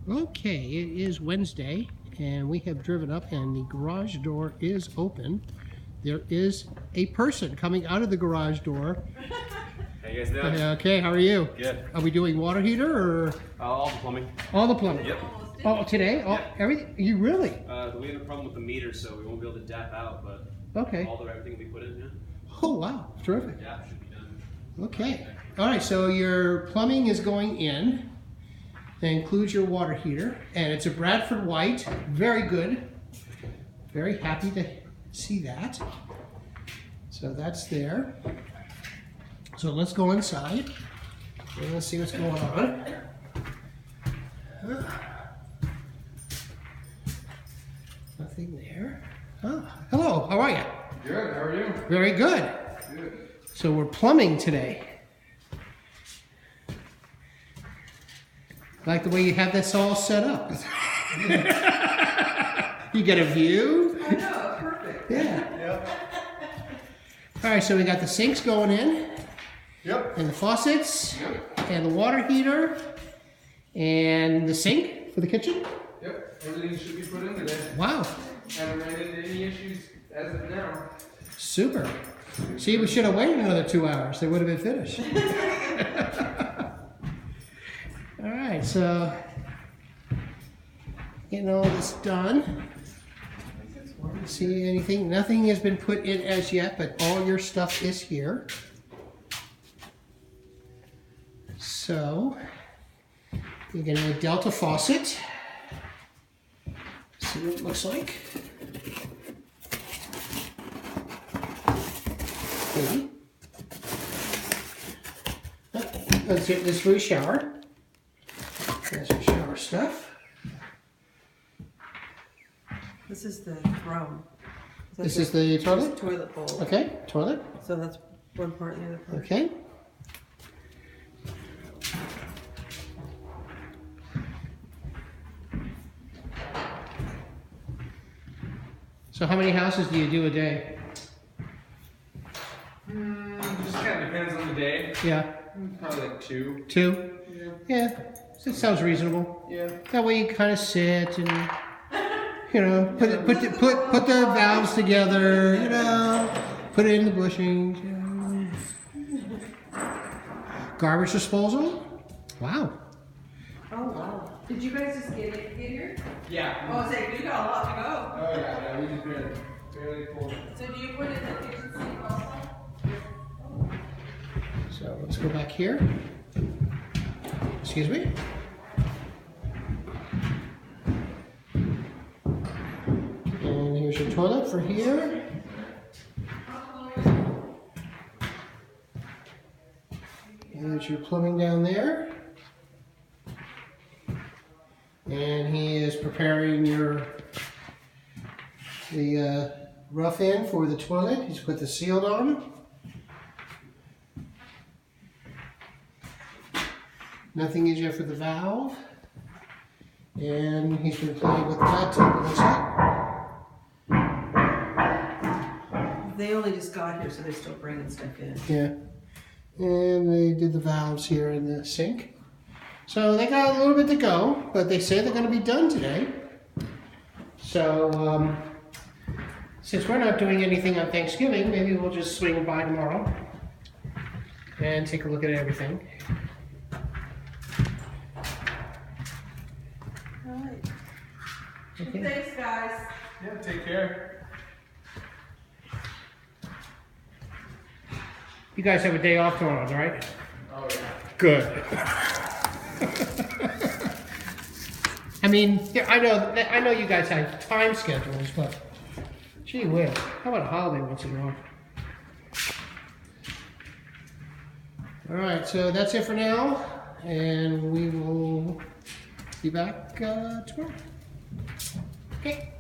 Okay, it is Wednesday, and we have driven up, and the garage door is open. There is a person coming out of the garage door. How you guys doing? Okay, how are you? Good. Are we doing water heater or? All the plumbing. All the plumbing? Yep. Oh, today? Oh, Yeah. Everything? You really? We had a problem with the meter, so we won't be able to DAP out, but Okay. everything will be put in, yeah. Oh, wow. Terrific. DAP should be done. Okay. All right, so your plumbing is going in. That includes your water heater, and it's a Bradford White. Very good. Very happy to see that. So that's there. So let's go inside and let's see what's going on. Nothing there. Oh, hello, how are you? Good, how are you? Very good. Good. So we're plumbing today. Like the way you have this all set up. You get a view. I know, perfect. Yeah. Yep. All right, so we got the sinks going in, Yep. and the faucets, Yep. and the water heater, and the sink for the kitchen. Yep. Everything should be put in today. Wow, Haven't ran into any issues as of now. super. See, we should have waited another 2 hours. They would have been finished. All right, so getting all this done. See anything? Nothing has been put in as yet, but all your stuff is here. So you're getting a Delta faucet. See what it looks like. Maybe. Let's get this for your shower. There's your shower stuff. This is the throne. This is the toilet? Toilet bowl. Okay, toilet. So that's one part and the other part. Okay. So how many houses do you do a day? Just kind of depends on the day. Yeah, Probably like 2. 2? Yeah. Yeah, it sounds reasonable. Yeah. That way you kind of sit and, you know, put the valves together, you know, put it in the bushings. You know. Garbage disposal? Wow. Oh, wow. Did you guys just get here? Yeah. Oh, I was like, we got a lot to go. Oh yeah, we just barely full. So do you put it in the kitchen sink also? So let's go back here. Excuse me. And here's your toilet for here. Here's your plumbing down there. And he is preparing the rough end for the toilet. He's put the seal on. Nothing is yet for the valve. And he's been playing with the bathtub, it looks like. They only just got here, so they're still bringing stuff in. Yeah. And they did the valves here in the sink. So they got a little bit to go, but they say they're going to be done today. So since we're not doing anything on Thanksgiving, maybe we'll just swing by tomorrow and take a look at everything. All right. Okay. Thanks, guys. Yeah, take care. You guys have a day off tomorrow, right? Oh yeah. Good. I mean, yeah, I know you guys have time schedules, but gee whiz, how about a holiday once in a while? All right, so that's it for now, and we will be back tomorrow. Okay.